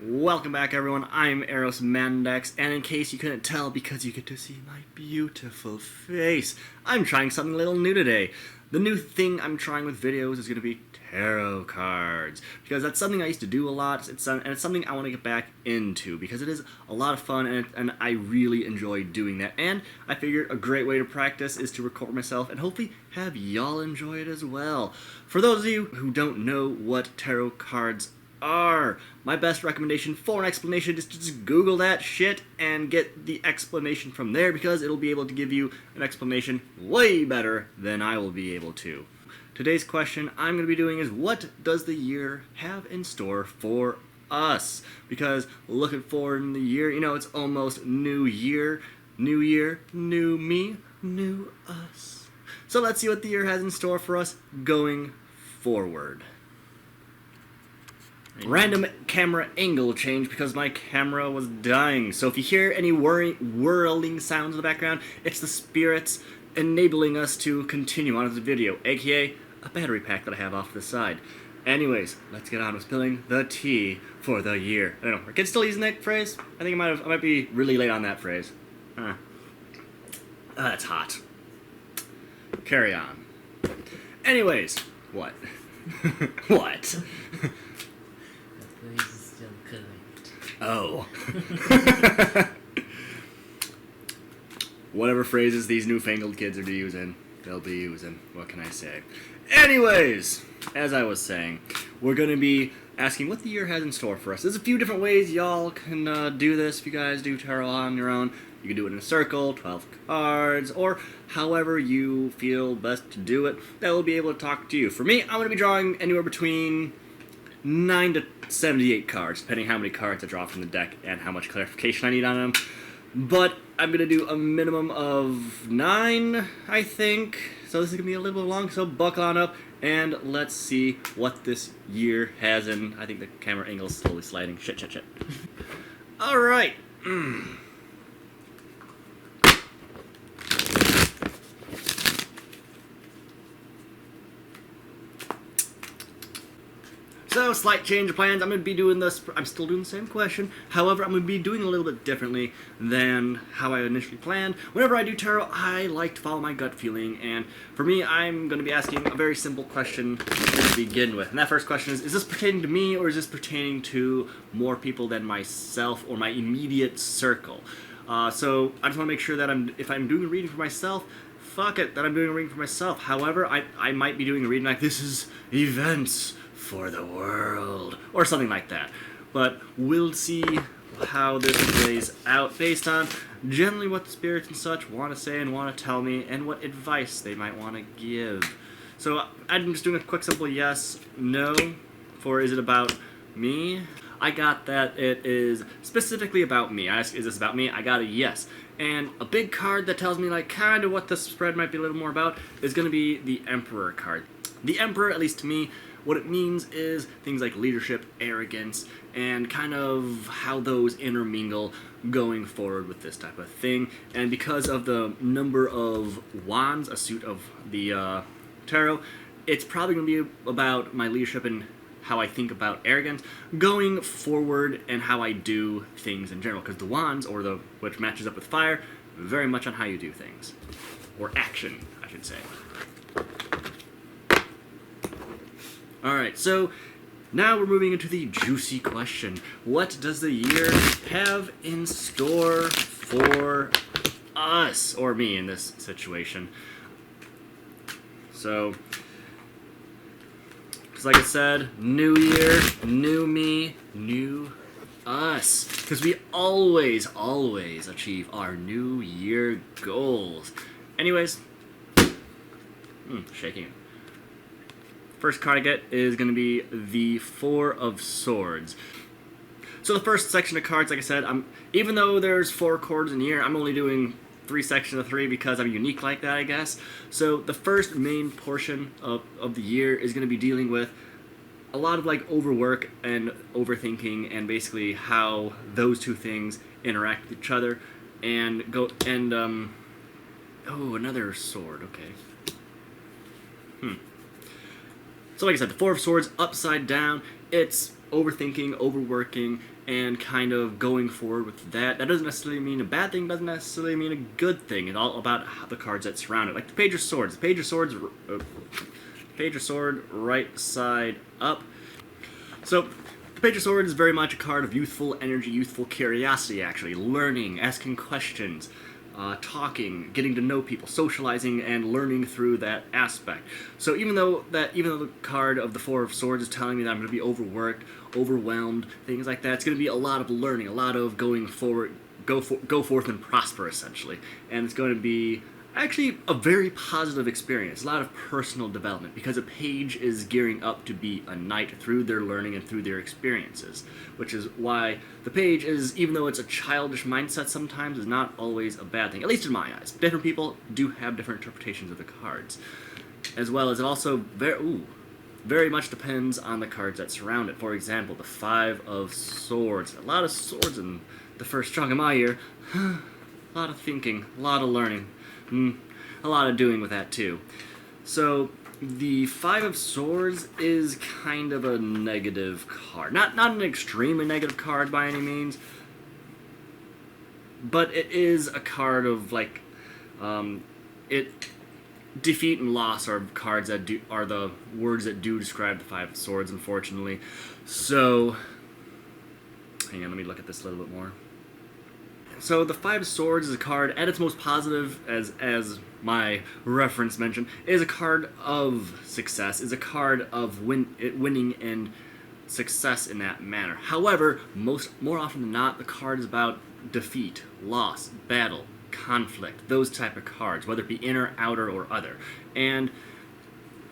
Welcome back, everyone. I'm Eros Mandex, and in case you couldn't tell because you get to see my beautiful face, I'm trying something a little new today. The new thing I'm trying with videos is going to be tarot cards, because that's something I used to do a lot, and it's something I want to get back into, because it is a lot of fun, and I really enjoy doing that. And I figured a great way to practice is to record myself, and hopefully have y'all enjoy it as well. For those of you who don't know what tarot cards are, my best recommendation for an explanation is to just Google that shit and get the explanation from there, because it'll be able to give you an explanation way better than I will be able to. Today's question I'm going to be doing is, what does the year have in store for us? Because looking forward in the year, it's almost new year, new me, new us. So let's see what the year has in store for us going forward. Random camera angle change because my camera was dying. So if you hear any whirling sounds in the background, it's the spirits enabling us to continue on with the video, aka a battery pack that I have off to the side. Anyways, let's get on with spilling the tea for the year. I don't know, are kids still using that phrase? I think I might be really late on that phrase. That's hot. Carry on. Anyways, what? What? Still correct. Oh. Whatever phrases these newfangled kids are using, they'll be using. What can I say? Anyways, as I was saying, we're going to be asking what the year has in store for us. There's a few different ways y'all can do this if you guys do tarot on your own. You can do it in a circle, 12 cards, or however you feel best to do it. That will be able to talk to you. For me, I'm going to be drawing anywhere between 9 to 78 cards, depending how many cards I draw from the deck and how much clarification I need on them. But I'm going to do a minimum of 9, I think. So this is going to be a little bit long, so buckle on up and let's see what this year has in. I think the camera angle is slowly sliding. Shit. Alright. So, slight change of plans. I'm going to be doing this. I'm still doing the same question. However, I'm going to be doing it a little bit differently than how I initially planned. Whenever I do tarot, I like to follow my gut feeling. And for me, I'm going to be asking a very simple question to begin with. And that first question is this pertaining to me, or is this pertaining to more people than myself or my immediate circle? So, I just want to make sure that if I'm doing a reading for myself, fuck it, that I'm doing a reading for myself. However, I might be doing a reading like, this is events for the world, or something like that. But we'll see how this plays out based on generally what the spirits and such want to say and want to tell me, and what advice they might want to give. So I'm just doing a quick simple yes, no, for is it about me? I got that it is specifically about me. I asked, is this about me? I got a yes. And a big card that tells me like kind of what the spread might be a little more about is going to be the Emperor card. The Emperor, at least to me, what it means is things like leadership, arrogance, and kind of how those intermingle going forward with this type of thing. And because of the number of wands, a suit of the tarot, it's probably going to be about my leadership and how I think about arrogance going forward and how I do things in general. Because the wands, or which matches up with fire, very much on how you do things. Or action, I should say. Alright, so now we're moving into the juicy question. What does the year have in store for us, or me in this situation? So, because like I said, new year, new me, new us. Because we always achieve our new year goals. Anyways, shaking it. First card I get is going to be the Four of Swords. So the first section of cards, like I said, even though there's 4 cards in a year, I'm only doing 3 sections of 3 because I'm unique like that, I guess. So the first main portion of the year is going to be dealing with a lot of like overwork and overthinking, and basically how those two things interact with each other, and oh, another sword. Okay. So like I said, the Four of Swords upside down, it's overthinking, overworking, and kind of going forward with that. That doesn't necessarily mean a bad thing, doesn't necessarily mean a good thing. It's all about the cards that surround it. Like the Page of Swords. The Page of Swords, Page of Sword, right side up. So, the Page of Swords is very much a card of youthful energy, youthful curiosity, actually. Learning, asking questions, talking, getting to know people, socializing, and learning through that aspect. So even though the card of the Four of Swords is telling me that I'm going to be overworked, overwhelmed, things like that, it's going to be a lot of learning, a lot of going forward, go forth and prosper, essentially. And it's going to be actually a very positive experience, a lot of personal development, because a page is gearing up to be a knight through their learning and through their experiences, which is why the page is, even though it's a childish mindset sometimes, is not always a bad thing, at least in my eyes. Different people do have different interpretations of the cards, as well as it also very much depends on the cards that surround it. For example, the Five of Swords. A lot of swords in the first chunk of my year. A lot of thinking, a lot of learning. A lot of doing with that too. So the Five of Swords is kind of a negative card. Not an extremely negative card by any means, but it is a card of like defeat and loss are cards that are the words that do describe the Five of Swords, unfortunately. So hang on, let me look at this a little bit more. So the Five of Swords is a card, at its most positive, as my reference mentioned, is a card of success, is a card of winning and success in that manner. However, more often than not, the card is about defeat, loss, battle, conflict, those type of cards, whether it be inner, outer, or other. And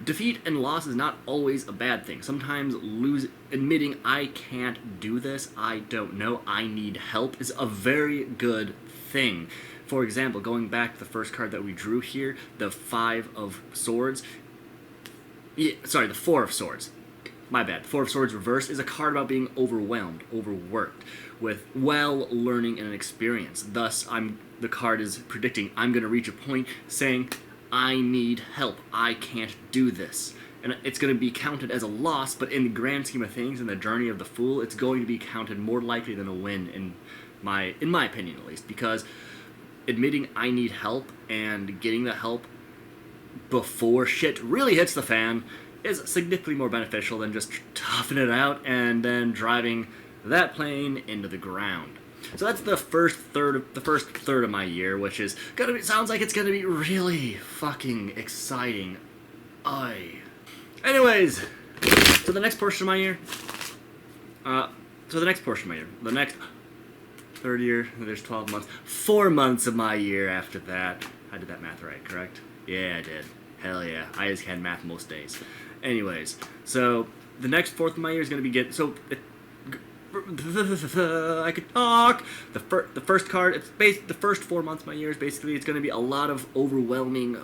defeat and loss is not always a bad thing. Sometimes admitting I can't do this, I don't know, I need help is a very good thing. For example, going back to the first card that we drew here, the Five of Swords. The Four of Swords. My bad. The Four of Swords reversed is a card about being overwhelmed, overworked, with learning and experience. Thus, the card is predicting I'm going to reach a point saying, I need help. I can't do this. And it's going to be counted as a loss, but in the grand scheme of things, in the journey of the Fool, it's going to be counted more likely than a win, in my opinion at least, because admitting I need help and getting the help before shit really hits the fan is significantly more beneficial than just toughing it out and then driving that plane into the ground. So that's the first third of my year, which is sounds like it's gonna be really fucking exciting. Anyways, so the next portion of my year, the next third year, there's 12 months, 4 months of my year after that. I did that math right, correct? Yeah, I did. Hell yeah, I just had math most days. Anyways, so the next fourth of my year is gonna be I could talk. The first card, the first 4 months of my year is basically, it's going to be a lot of overwhelming,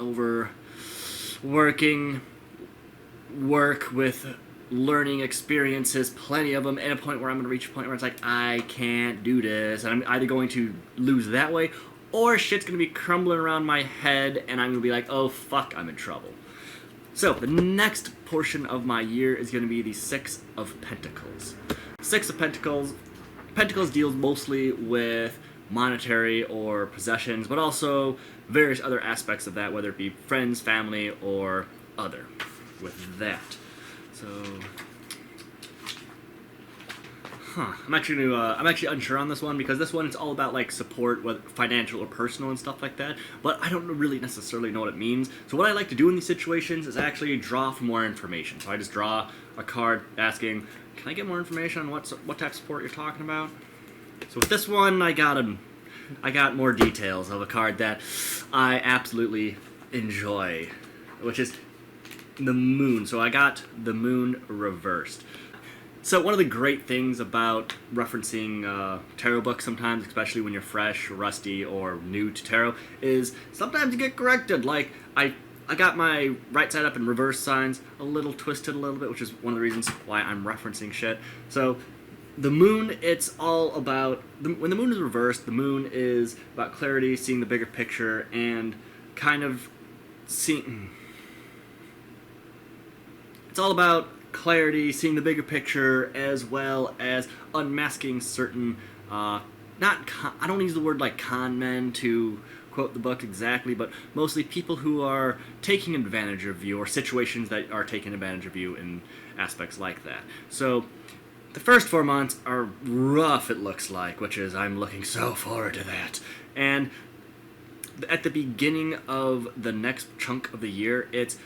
work with learning experiences, plenty of them, at a point where I'm going to reach a point where it's like, I can't do this, and I'm either going to lose that way, or shit's going to be crumbling around my head, and I'm going to be like, oh fuck, I'm in trouble. So, the next portion of my year is going to be the Six of Pentacles. Six of Pentacles. Pentacles deals mostly with monetary or possessions, but also various other aspects of that, whether it be friends, family, or other. With that, so I'm actually unsure on this one, because this one it's all about like support, whether financial or personal and stuff like that. But I don't really necessarily know what it means. So what I like to do in these situations is actually draw for more information. So I just draw a card asking, can I get more information on what type of support you're talking about? So with this one, I got more details of a card that I absolutely enjoy, which is the Moon. So I got the Moon reversed. So one of the great things about referencing tarot books sometimes, especially when you're fresh, rusty, or new to tarot, is sometimes you get corrected. Like, I got my right side up in reverse signs a little twisted a little bit, which is one of the reasons why I'm referencing shit. So the Moon, it's all about, when the Moon is reversed, the Moon is about clarity, seeing the bigger picture, and kind of seeing, it's all about clarity, seeing the bigger picture, as well as unmasking certain, I don't use the word like con men to quote the book exactly, but mostly people who are taking advantage of you, or situations that are taking advantage of you in aspects like that. So, the first 4 months are rough, it looks like, which is, I'm looking so forward to that. And at the beginning of the next chunk of the year, it's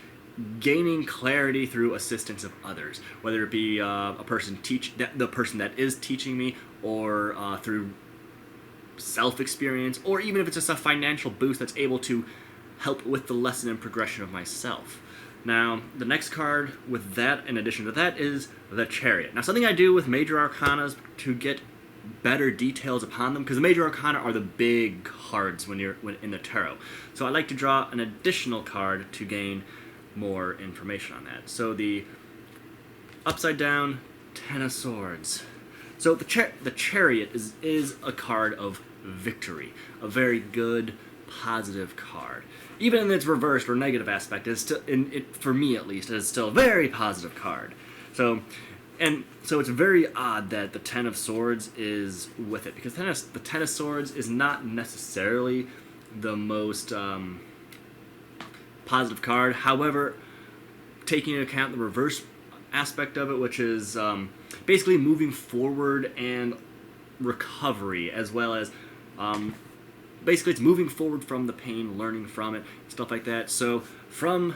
gaining clarity through assistance of others, whether it be the person that is teaching me, or through self-experience, or even if it's just a financial boost that's able to help with the lesson and progression of myself. Now, the next card with that, in addition to that, is the Chariot. Now, something I do with Major Arcanas to get better details upon them, because the Major Arcana are the big cards when in the tarot. So I like to draw an additional card to gain more information on that. So the upside down Ten of Swords. So the Chariot is a card of victory, a very good, positive card. Even in its reversed or negative aspect, it's still, for me at least, it's still a very positive card. So it's very odd that the Ten of Swords is with it, because the Ten of Swords is not necessarily the most positive card. However, taking into account the reverse aspect of it, which is basically moving forward and recovery, as well as basically it's moving forward from the pain, learning from it, stuff like that. So from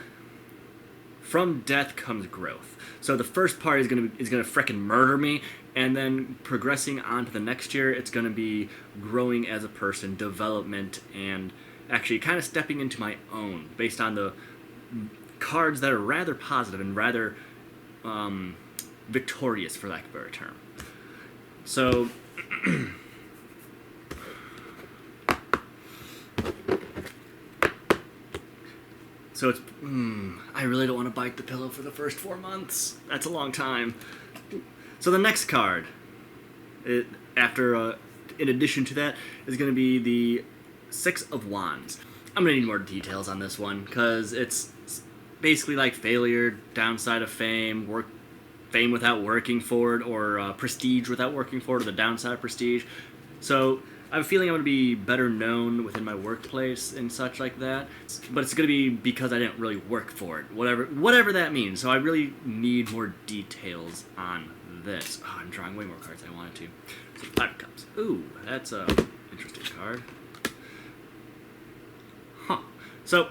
death comes growth. So the first part is gonna frickin' murder me, and then progressing on to the next year, it's gonna be growing as a person, development, and actually kind of stepping into my own based on the cards that are rather positive and rather victorious, for lack of a better term. So so it's I really don't want to bite the pillow for the first 4 months. That's a long time. So the next card, in addition to that, is going to be the Six of Wands. I'm going to need more details on this one, because it's basically like failure, downside of fame, fame without working for it, or prestige without working for it, or the downside of prestige. So I have a feeling I'm going to be better known within my workplace and such like that, but it's going to be because I didn't really work for it, whatever that means. So I really need more details on this. Oh, I'm drawing way more cards than I wanted to. So 5 of Cups. Ooh, that's a interesting card. Huh. So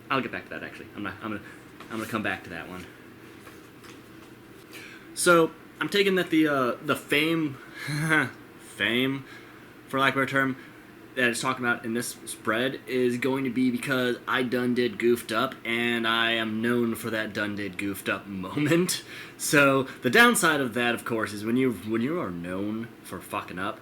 I'll get back to that. Actually, I'm gonna come back to that one. So I'm taking that the fame, fame, for lack of a better term, that it's talking about in this spread is going to be because I done did goofed up, and I am known for that done did goofed up moment. So the downside of that, of course, is when you are known for fucking up,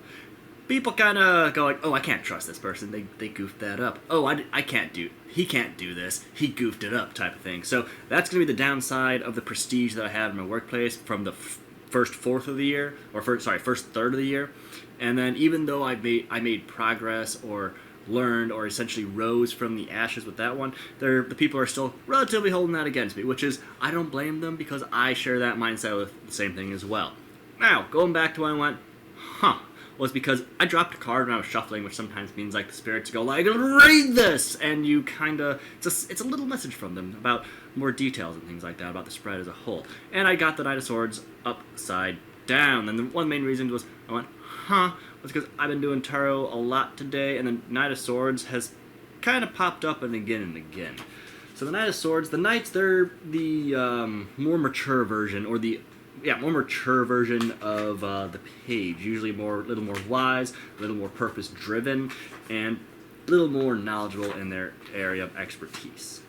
people kind of go like, oh, I can't trust this person. They goofed that up. Oh, he can't do this. He goofed it up, type of thing. So that's going to be the downside of the prestige that I have in my workplace from the first third of the year. And then even though I made progress or learned or essentially rose from the ashes with that one, the people are still relatively holding that against me, which is, I don't blame them, because I share that mindset with the same thing as well. Now, going back to when I went, was because I dropped a card when I was shuffling, which sometimes means like the spirits go like, read this, and you it's a little message from them about more details and things like that about the spread as a whole. And I got the Knight of Swords upside down, and the one main reason was I went, was because I've been doing tarot a lot today, and the Knight of Swords has kind of popped up and again. So the Knight of Swords, the Knights, they're the more mature version, or more mature version of the page. Usually a little more wise, a little more purpose-driven, and a little more knowledgeable in their area of expertise.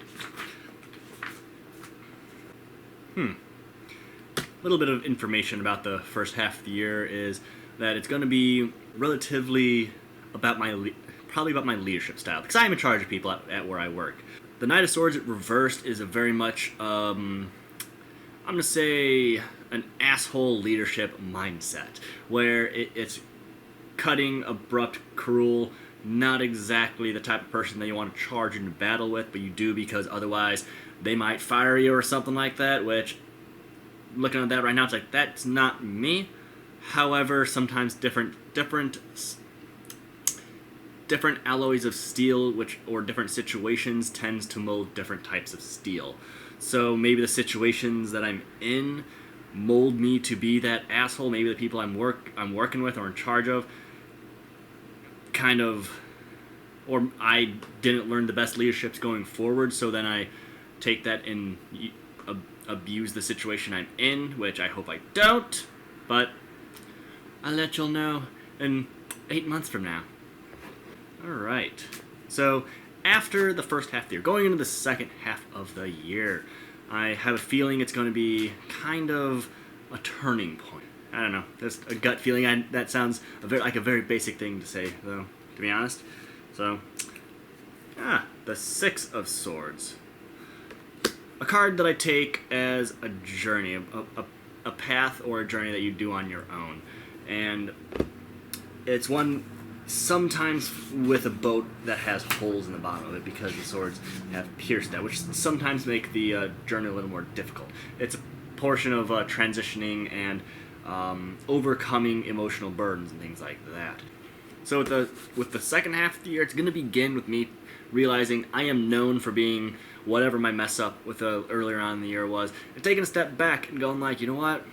A little bit of information about the first half of the year is that it's going to be relatively probably about my leadership style, because I'm in charge of people at where I work. The Knight of Swords reversed is a very much, I'm going to say, an asshole leadership mindset, where it's cutting, abrupt, cruel, not exactly the type of person that you want to charge into battle with, but you do because otherwise they might fire you or something like that, which looking at that right now, it's like, that's not me. However, sometimes different alloys of steel, or different situations, tends to mold different types of steel. So maybe the situations that I'm in mold me to be that asshole. Maybe the people I'm working with or in charge of or I didn't learn the best leaderships going forward, so then I take that and abuse the situation I'm in, which I hope I don't, but I'll let y'all know in 8 months from now. Alright, so after the first half of the year, going into the second half of the year, I have a feeling it's going to be kind of a turning point. I don't know, just a gut feeling. That sounds like a very basic thing to say, though, to be honest. So, the Six of Swords. A card that I take as a journey, a path or a journey that you do on your own. And it's one sometimes with a boat that has holes in the bottom of it because the swords have pierced that, which sometimes make the journey a little more difficult. It's a portion of transitioning and overcoming emotional burdens and things like that. So with the second half of the year, it's going to begin with me realizing I am known for being whatever my mess up with earlier on in the year was, and taking a step back and going like, you know what?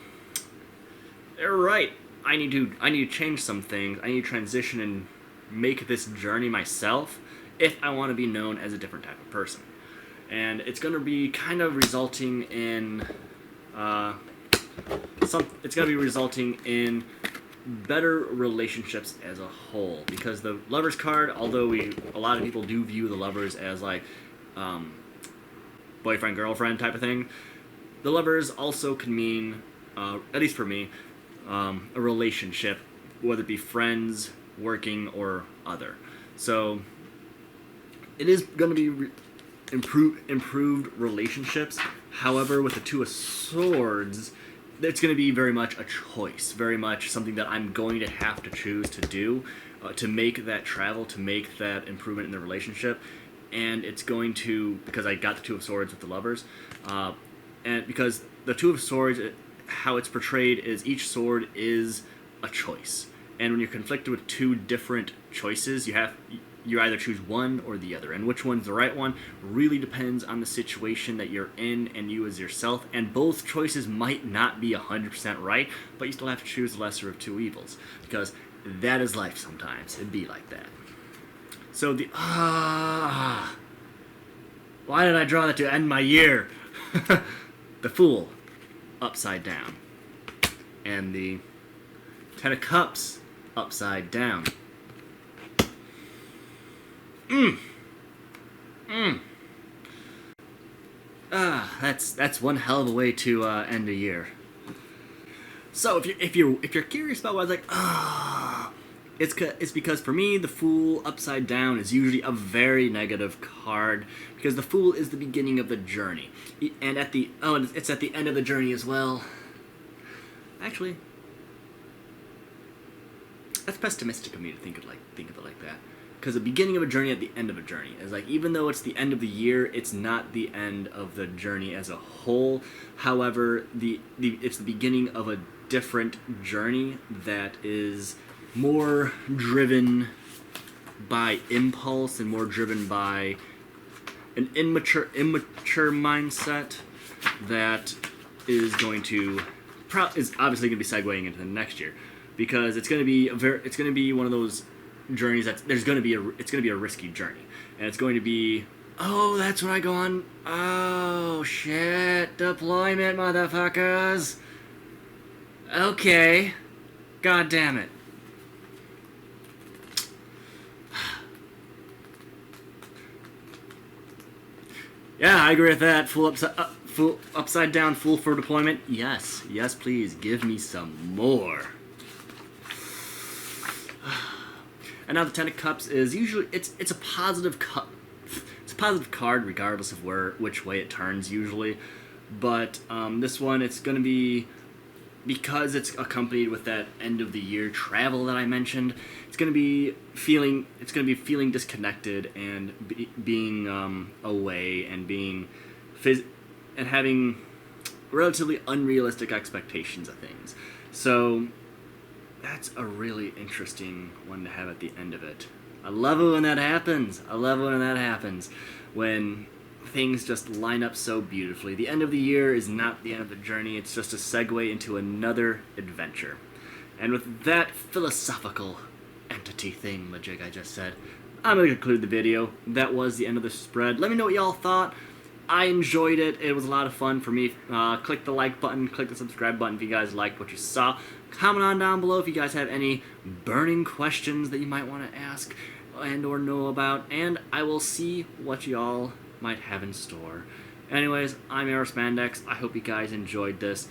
They're right. I need to change some things. I need to transition and make this journey myself if I want to be known as a different type of person. And it's going to be kind of resulting in better relationships as a whole, because the Lovers card, although a lot of people do view the Lovers as like boyfriend girlfriend type of thing, the Lovers also can mean, at least for me, a relationship, whether it be friends, working, or other. So it is going to be improved relationships. However, with the Two of Swords, it's going to be very much a choice, very much something that I'm going to have to choose to do, to make that travel, to make that improvement in the relationship. And it's going to, because I got the Two of Swords with the Lovers, and because the Two of Swords, how it's portrayed is each sword is a choice. And when you're conflicted with two different choices, you either choose one or the other. And which one's the right one really depends on the situation that you're in and you as yourself. And both choices might not be 100% right, but you still have to choose the lesser of two evils. Because that is life sometimes. It'd be like that. So why did I draw that to end my year? The Fool, upside down. And the Ten of Cups, upside down. That's one hell of a way to end a year. So if you're curious about why I was like, it's because for me the Fool upside down is usually a very negative card, because the Fool is the beginning of the journey, and it's at the end of the journey as well. Actually, that's pessimistic of me to think of it like that. Because the beginning of a journey at the end of a journey is like, even though it's the end of the year, it's not the end of the journey as a whole. However, it's the beginning of a different journey that is more driven by impulse and more driven by an immature mindset that is obviously going to be segueing into the next year, because it's going to be one of those journeys it's going to be a risky journey, and it's going to be, that's when I go on, shit, deployment, motherfuckers. Okay, god damn it. Yeah, I agree with that. Fool upside down, Fool for deployment. Yes, please give me some more. And now the Ten of Cups is usually it's a positive it's a positive card regardless of which way it turns usually, but this one, it's going to be, because it's accompanied with that end of the year travel that I mentioned, it's going to be feeling disconnected and being away and being and having relatively unrealistic expectations of things. So that's a really interesting one to have at the end of it. I love it when that happens. I love it when that happens. When things just line up so beautifully. The end of the year is not the end of the journey, it's just a segue into another adventure. And with that philosophical entity thingamajig I just said, I'm going to conclude the video. That was the end of the spread. Let me know what y'all thought. I enjoyed it. It was a lot of fun for me. Click the like button, click the subscribe button if you guys liked what you saw. Comment on down below if you guys have any burning questions that you might want to ask and or know about, and I will see what y'all might have in store. Anyways, I'm Aerospandex. I hope you guys enjoyed this.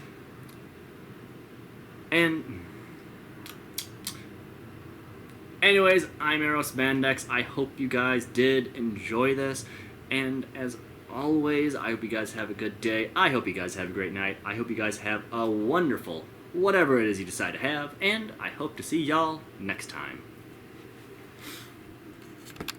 Anyways, I'm Aerospandex. I hope you guys did enjoy this. And as always, I hope you guys have a good day. I hope you guys have a great night. I hope you guys have a wonderful whatever it is you decide to have. And I hope to see y'all next time.